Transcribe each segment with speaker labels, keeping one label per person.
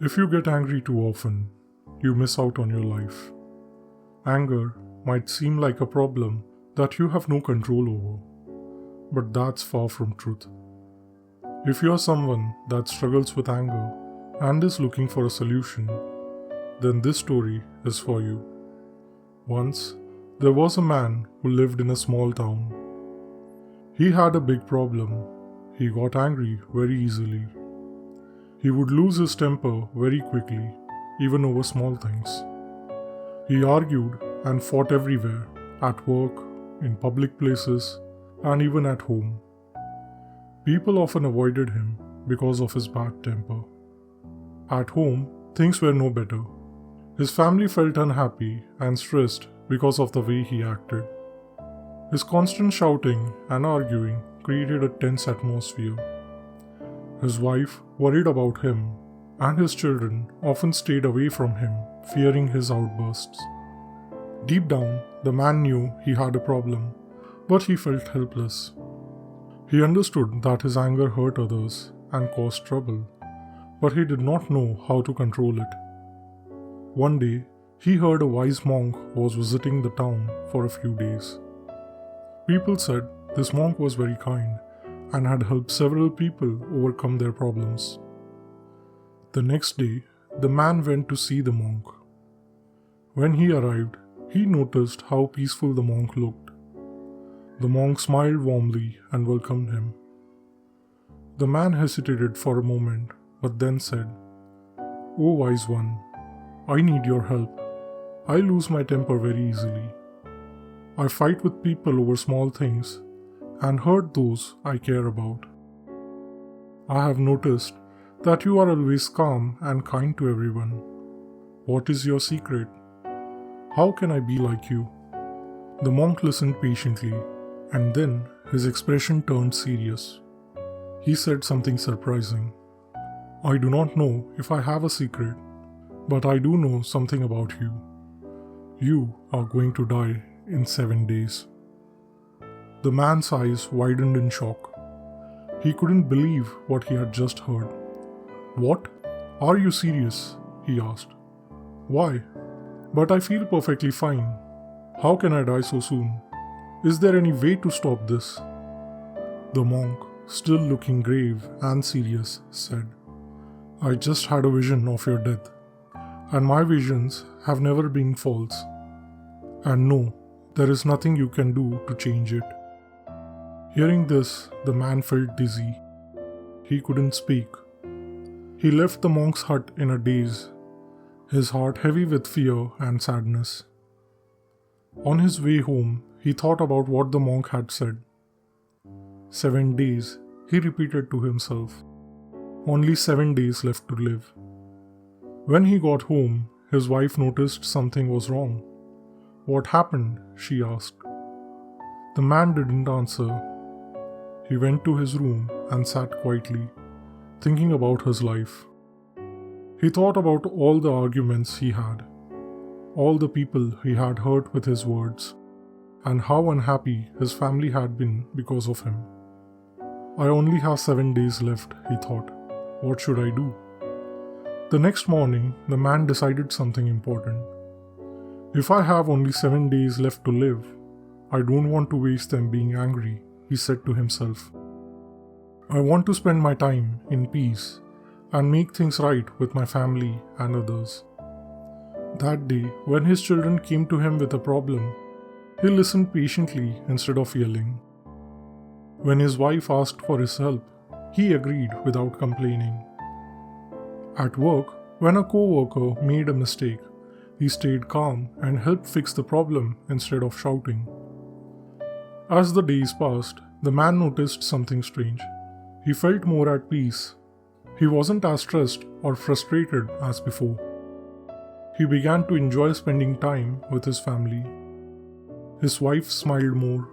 Speaker 1: If you get angry too often, you miss out on your life. Anger might seem like a problem that you have no control over, but that's far from truth. If you are someone that struggles with anger and is looking for a solution, then this story is for you. Once, there was a man who lived in a small town. He had a big problem. He got angry very easily. He would lose his temper very quickly, even over small things. He argued and fought everywhere, at work, in public places, and even at home. People often avoided him because of his bad temper. At home, things were no better. His family felt unhappy and stressed because of the way he acted. His constant shouting and arguing created a tense atmosphere. His wife worried about him, and his children often stayed away from him, fearing his outbursts. Deep down, the man knew he had a problem, but he felt helpless. He understood that his anger hurt others and caused trouble, but he did not know how to control it. One day, he heard a wise monk was visiting the town for a few days. People said this monk was very kind and had helped several people overcome their problems. The next day, the man went to see the monk. When he arrived, he noticed how peaceful the monk looked. The monk smiled warmly and welcomed him. The man hesitated for a moment, but then said, "O wise one, I need your help. I lose my temper very easily. I fight with people over small things and hurt those I care about. I have noticed that you are always calm and kind to everyone. What is your secret? How can I be like you?" The monk listened patiently, and then his expression turned serious. He said something surprising. "I do not know if I have a secret, but I do know something about you. You are going to die in 7 days." The man's eyes widened in shock. He couldn't believe what he had just heard. "What? Are you serious?" he asked. "Why? But I feel perfectly fine. How can I die so soon? Is there any way to stop this?" The monk, still looking grave and serious, said, "I just had a vision of your death, and my visions have never been false. And no, there is nothing you can do to change it." Hearing this, the man felt dizzy. He couldn't speak. He left the monk's hut in a daze, his heart heavy with fear and sadness. On his way home, he thought about what the monk had said. 7 days, he repeated to himself. Only 7 days left to live. When he got home, his wife noticed something was wrong. "What happened?" she asked. The man didn't answer. He went to his room and sat quietly, thinking about his life. He thought about all the arguments he had, all the people he had hurt with his words, and how unhappy his family had been because of him. "I only have 7 days left," he thought. "What should I do?" The next morning, the man decided something important. "If I have only 7 days left to live, I don't want to waste them being angry," he said to himself. "I want to spend my time in peace and make things right with my family and others." That day, when his children came to him with a problem, he listened patiently instead of yelling. When his wife asked for his help, he agreed without complaining. At work, when a co-worker made a mistake, he stayed calm and helped fix the problem instead of shouting. As the days passed, the man noticed something strange. He felt more at peace. He wasn't as stressed or frustrated as before. He began to enjoy spending time with his family. His wife smiled more,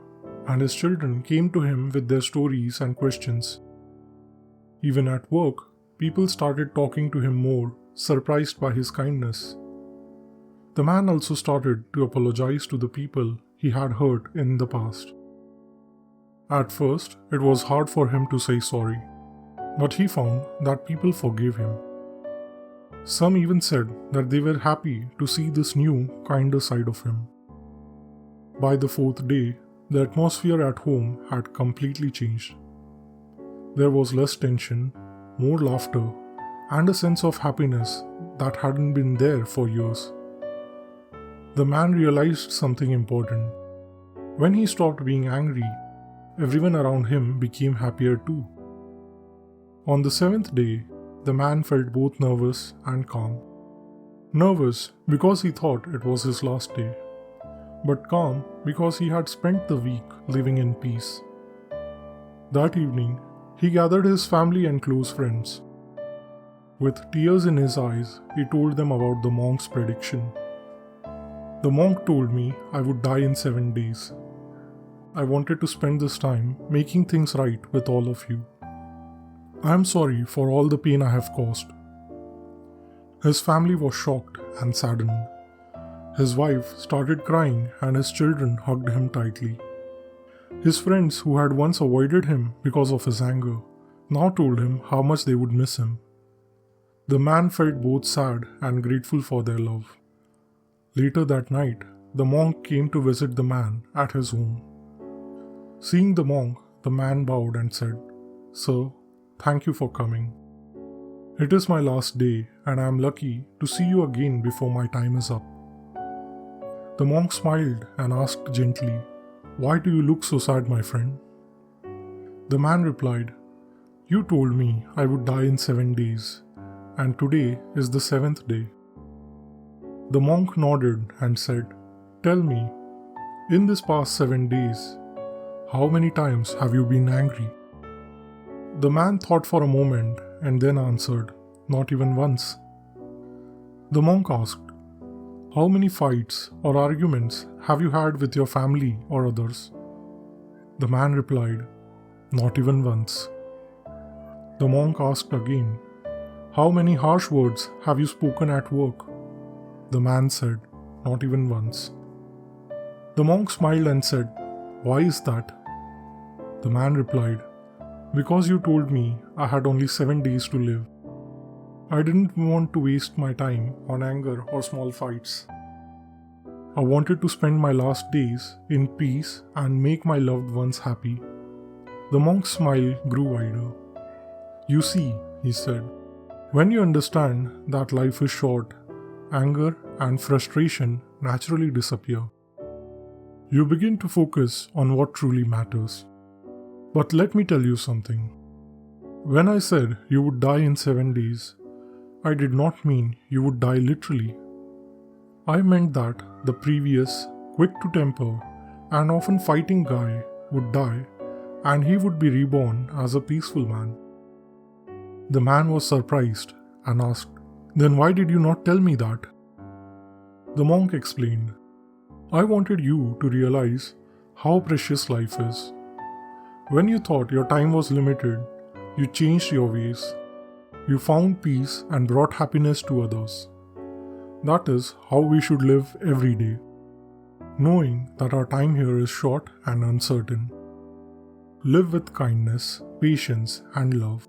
Speaker 1: and his children came to him with their stories and questions. Even at work, people started talking to him more, surprised by his kindness. The man also started to apologize to the people he had hurt in the past. At first, it was hard for him to say sorry, but he found that people forgave him. Some even said that they were happy to see this new, kinder side of him. By the fourth day, the atmosphere at home had completely changed. There was less tension, more laughter, and a sense of happiness that hadn't been there for years. The man realized something important. When he stopped being angry, everyone around him became happier too. On the seventh day, the man felt both nervous and calm. Nervous because he thought it was his last day, but calm because he had spent the week living in peace. That evening, he gathered his family and close friends. With tears in his eyes, he told them about the monk's prediction. The monk told me I would die in 7 days. I wanted to spend this time making things right with all of you. I am sorry for all the pain I have caused. His family was shocked and saddened. His wife started crying and his children hugged him tightly. His friends who had once avoided him because of his anger now told him how much they would miss him. The man felt both sad and grateful for their love. Later that night, the monk came to visit the man at his home. Seeing the monk, the man bowed and said, "Sir, thank you for coming. It is my last day and I am lucky to see you again before my time is up." The monk smiled and asked gently, "Why do you look so sad, my friend?" The man replied, "You told me I would die in 7 days, and today is the 7th day." The monk nodded and said, "Tell me, in this past 7 days, how many times have you been angry?" The man thought for a moment and then answered, "Not even once." The monk asked, "How many fights or arguments have you had with your family or others?" The man replied, "Not even once." The monk asked again, "How many harsh words have you spoken at work?" The man said, "Not even once." The monk smiled and said, "Why is that?" The man replied, "Because you told me I had only 7 days to live. I didn't want to waste my time on anger or small fights. I wanted to spend my last days in peace and make my loved ones happy." The monk's smile grew wider. "You see," he said, "when you understand that life is short, anger and frustration naturally disappear. You begin to focus on what truly matters. But let me tell you something. When I said you would die in 7 days, I did not mean you would die literally. I meant that the previous, quick to temper, and often fighting guy would die and he would be reborn as a peaceful man." The man was surprised and asked, "Then why did you not tell me that?" The monk explained, "I wanted you to realize how precious life is. When you thought your time was limited, you changed your ways. You found peace and brought happiness to others. That is how we should live every day, knowing that our time here is short and uncertain. Live with kindness, patience, and love.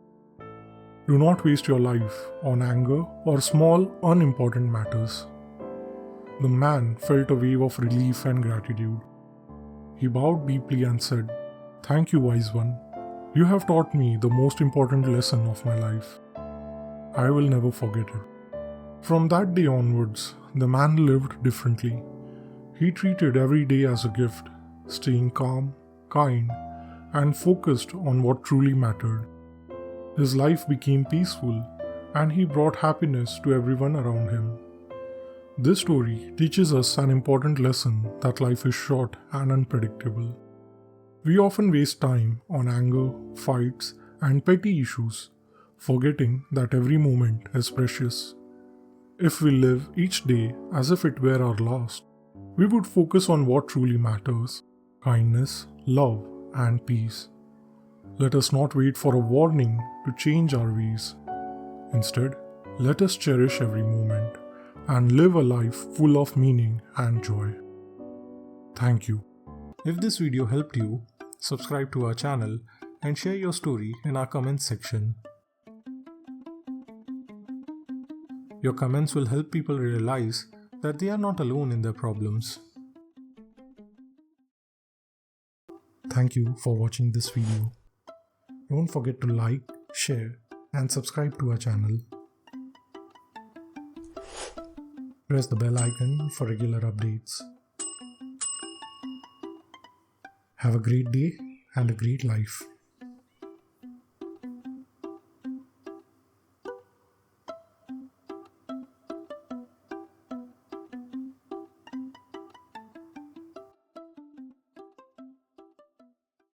Speaker 1: Do not waste your life on anger or small, unimportant matters." The man felt a wave of relief and gratitude. He bowed deeply and said, "Thank you, wise one. You have taught me the most important lesson of my life. I will never forget it." From that day onwards, the man lived differently. He treated every day as a gift, staying calm, kind, and focused on what truly mattered. His life became peaceful, and he brought happiness to everyone around him. This story teaches us an important lesson that life is short and unpredictable. We often waste time on anger, fights, and petty issues, forgetting that every moment is precious. If we live each day as if it were our last, we would focus on what truly matters: kindness, love, and peace. Let us not wait for a warning to change our ways. Instead, let us cherish every moment and live a life full of meaning and joy. Thank you. If this video helped you, subscribe to our channel and share your story in our comments section. Your comments will help people realize that they are not alone in their problems. Thank you for watching this video. Don't forget to like, share, and subscribe to our channel. Press the bell icon for regular updates. Have a great day and a great life.